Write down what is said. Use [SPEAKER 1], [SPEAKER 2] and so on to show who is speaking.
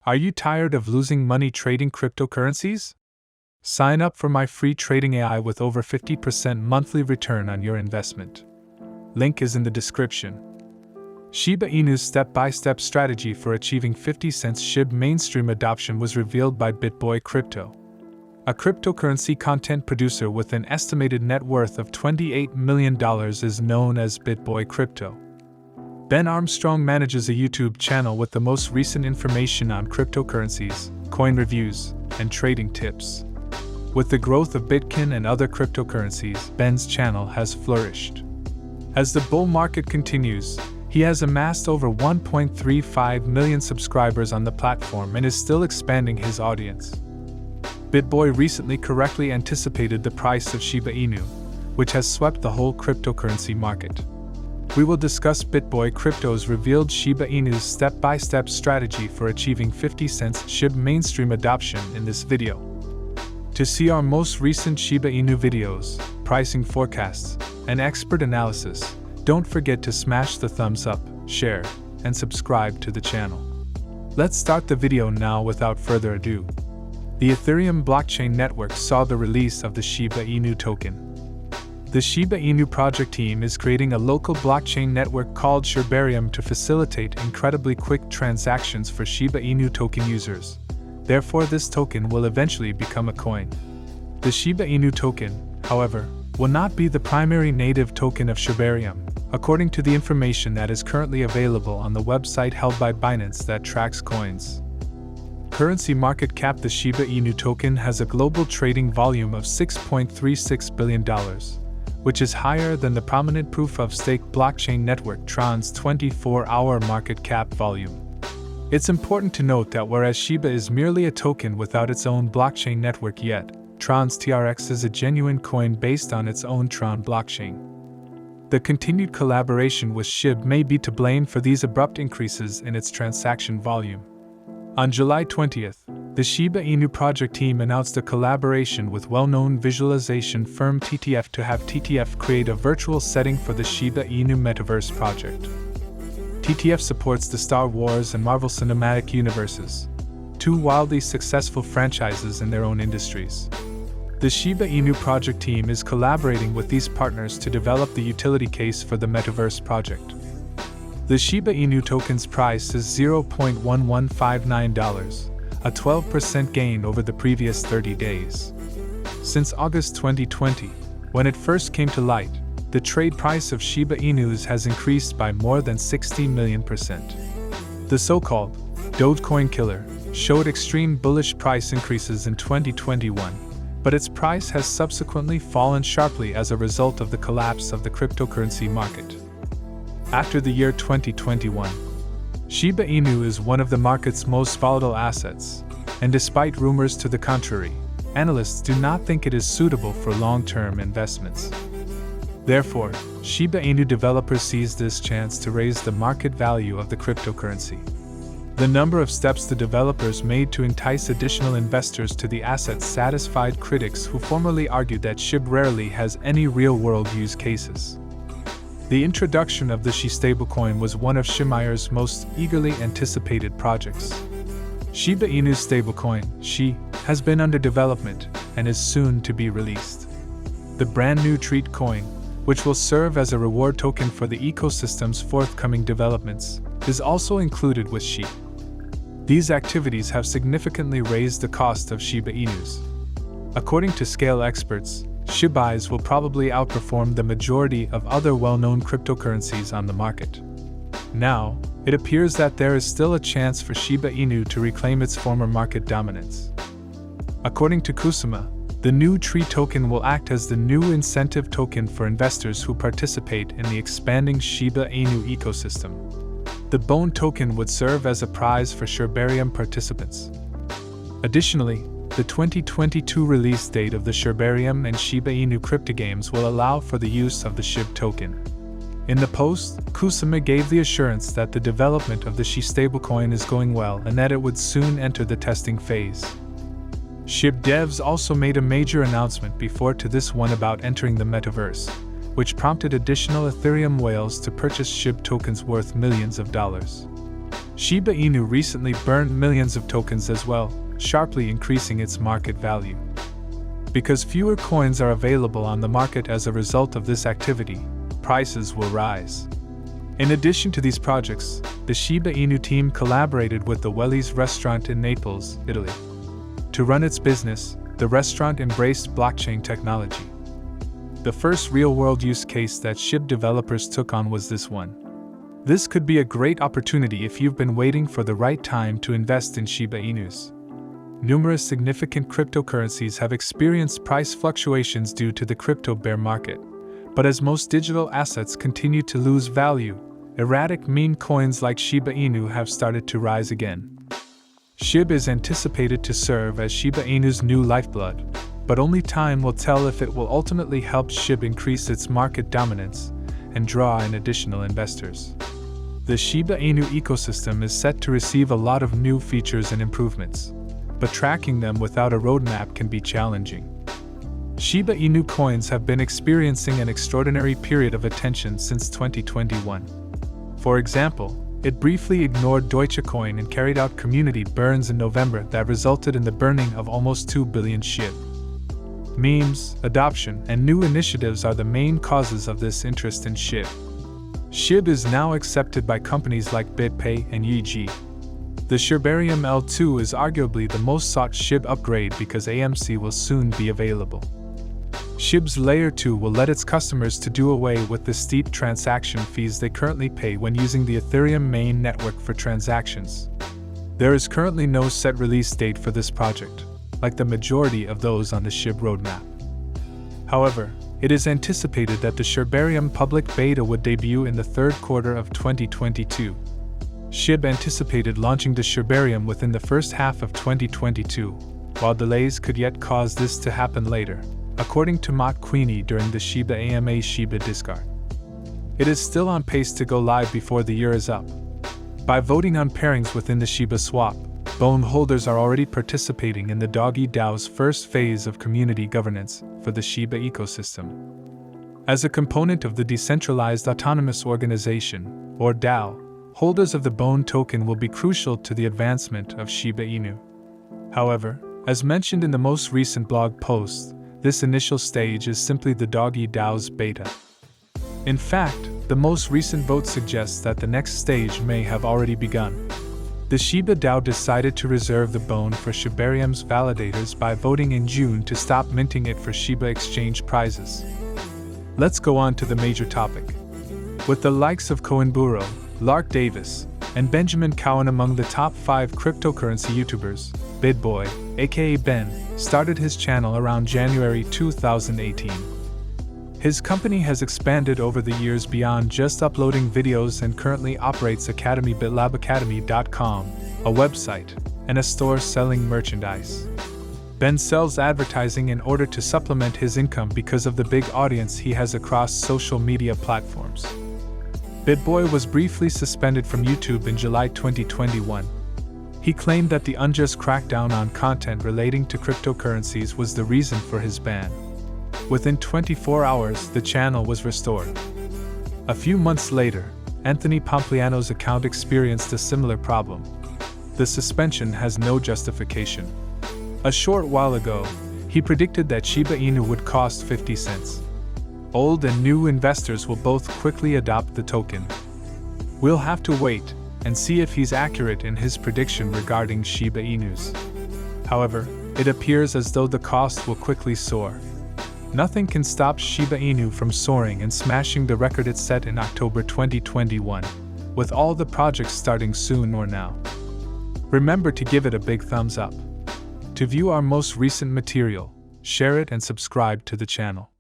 [SPEAKER 1] Are you tired of losing money trading cryptocurrencies? Sign up for my free trading AI with over 50% monthly return on your investment. Link is in the description. Shiba Inu's step-by-step strategy for achieving 50 cents SHIB mainstream adoption was revealed by Bitboy Crypto. A cryptocurrency content producer with an estimated net worth of $28 million is known as Bitboy Crypto. Ben Armstrong manages a YouTube channel with the most recent information on cryptocurrencies, coin reviews, and trading tips. With the growth of Bitcoin and other cryptocurrencies, Ben's channel has flourished. As the bull market continues, he has amassed over 1.35 million subscribers on the platform and is still expanding his audience. Bitboy recently correctly anticipated the price of Shiba Inu, which has swept the whole cryptocurrency market. We will discuss Bitboy Crypto's revealed Shiba Inu's step-by-step strategy for achieving 50 cents SHIB mainstream adoption in this video. To see our most recent Shiba Inu videos, pricing forecasts, and expert analysis, don't forget to smash the thumbs up, share, and subscribe to the channel. Let's start the video now without further ado. The Ethereum blockchain network saw the release of the Shiba Inu token. The Shiba Inu project team is creating a local blockchain network called Shibarium to facilitate incredibly quick transactions for Shiba Inu token users. Therefore, this token will eventually become a coin. The Shiba Inu token, however, will not be the primary native token of Shibarium, according to the information that is currently available on the website held by Binance that tracks coins. Currency market cap: the Shiba Inu token has a global trading volume of $6.36 billion, which is higher than the prominent proof-of-stake blockchain network Tron's 24-hour market cap volume. It's important to note that whereas Shiba is merely a token without its own blockchain network yet, Tron's TRX is a genuine coin based on its own Tron blockchain. The continued collaboration with Shib may be to blame for these abrupt increases in its transaction volume. On July 20th, the Shiba Inu project team announced a collaboration with well-known visualization firm TTF to have TTF create a virtual setting for the Shiba Inu Metaverse project. TTF supports the Star Wars and Marvel Cinematic Universes, two wildly successful franchises in their own industries. The Shiba Inu project team is collaborating with these partners to develop the utility case for the Metaverse project. The Shiba Inu token's price is $0.1159, a 12% gain over the previous 30 days. Since August 2020, when it first came to light, the trade price of Shiba Inus has increased by more than 60 million%. The so-called Dogecoin killer showed extreme bullish price increases in 2021, but its price has subsequently fallen sharply as a result of the collapse of the cryptocurrency market. After the year 2021, Shiba Inu is one of the market's most volatile assets, and despite rumors to the contrary, analysts do not think it is suitable for long-term investments. Therefore, Shiba Inu developers seized this chance to raise the market value of the cryptocurrency. The number of steps the developers made to entice additional investors to the asset satisfied critics who formerly argued that Shib rarely has any real-world use cases. The introduction of the Shi stablecoin was one of Shimair's most eagerly anticipated projects. Shiba Inu's stablecoin, Shi, has been under development and is soon to be released. The brand new Treat coin, which will serve as a reward token for the ecosystem's forthcoming developments, is also included with Shi. These activities have significantly raised the cost of Shiba Inus. According to scale experts, Shibais will probably outperform the majority of other well-known cryptocurrencies on the market. Now, it appears that there is still a chance for Shiba Inu to reclaim its former market dominance. According to Kusama, the new Tree token will act as the new incentive token for investors who participate in the expanding Shiba Inu ecosystem. The Bone token would serve as a prize for Shibarium participants. Additionally, the 2022 release date of the Shibarium and Shiba Inu cryptogames will allow for the use of the Shib token. In the post, Kusama gave the assurance that the development of the Shi stablecoin is going well and that it would soon enter the testing phase. Shib devs also made a major announcement before to this one about entering the metaverse, which prompted additional Ethereum whales to purchase Shib tokens worth millions of dollars. Shiba Inu recently burned millions of tokens as well, sharply increasing its market value. Because fewer coins are available on the market as a result of this activity, prices will rise. In addition to these projects, the Shiba Inu team collaborated with the Wellies restaurant in Naples, Italy. To run its business, the restaurant embraced blockchain technology. The first real-world use case that Shib developers took on was this one. This could be a great opportunity if you've been waiting for the right time to invest in Shiba Inus. Numerous significant cryptocurrencies have experienced price fluctuations due to the crypto bear market. But as most digital assets continue to lose value, erratic meme coins like Shiba Inu have started to rise again. Shib is anticipated to serve as Shiba Inu's new lifeblood, but only time will tell if it will ultimately help Shib increase its market dominance and draw in additional investors. The Shiba Inu ecosystem is set to receive a lot of new features and improvements, but tracking them without a roadmap can be challenging. Shiba Inu coins have been experiencing an extraordinary period of attention since 2021. For example, it briefly ignored Deutsche Coin and carried out community burns in November that resulted in the burning of almost 2 billion Shib. Memes, adoption, and new initiatives are the main causes of this interest in Shib. Shib is now accepted by companies like Bitboy and Yiji. The Shibarium L2 is arguably the most sought Shib upgrade because AMC will soon be available. Shib's Layer 2 will let its customers to do away with the steep transaction fees they currently pay when using the Ethereum main network for transactions. There is currently no set release date for this project, like the majority of those on the Shib roadmap. However, it is anticipated that the Shibarium public beta would debut in the third quarter of 2022. Shib anticipated launching the Shibarium within the first half of 2022, while delays could yet cause this to happen later, according to Matt Queenie during the Shiba AMA Shiba Discord. It is still on pace to go live before the year is up. By voting on pairings within the Shibaswap, Bone holders are already participating in the Doggy DAO's first phase of community governance for the Shiba ecosystem. As a component of the Decentralized Autonomous Organization, or DAO, holders of the Bone token will be crucial to the advancement of Shiba Inu. However, as mentioned in the most recent blog post, this initial stage is simply the Doggy DAO's beta. In fact, the most recent vote suggests that the next stage may have already begun. The Shiba DAO decided to reserve the Bone for Shibarium's validators by voting in June to stop minting it for Shiba Exchange prizes. Let's go on to the major topic. With the likes of Coinburo, Lark Davis, and Benjamin Cowan among the top 5 cryptocurrency YouTubers, Bitboy, aka Ben, started his channel around January 2018. His company has expanded over the years beyond just uploading videos and currently operates bitlabacademy.com, a website, and a store selling merchandise. Ben sells advertising in order to supplement his income because of the big audience he has across social media platforms. Bitboy was briefly suspended from YouTube in July 2021. He claimed that the unjust crackdown on content relating to cryptocurrencies was the reason for his ban. Within 24 hours, the channel was restored. A few months later, Anthony Pompliano's account experienced a similar problem. The suspension has no justification. A short while ago, he predicted that Shiba Inu would cost 50 cents. Old and new investors will both quickly adopt the token. We'll have to wait and see if he's accurate in his prediction regarding Shiba Inus. However, it appears as though the cost will quickly soar. Nothing can stop Shiba Inu from soaring and smashing the record it set in October 2021, with all the projects starting soon or now. Remember to give it a big thumbs up. To view our most recent material, share it and subscribe to the channel.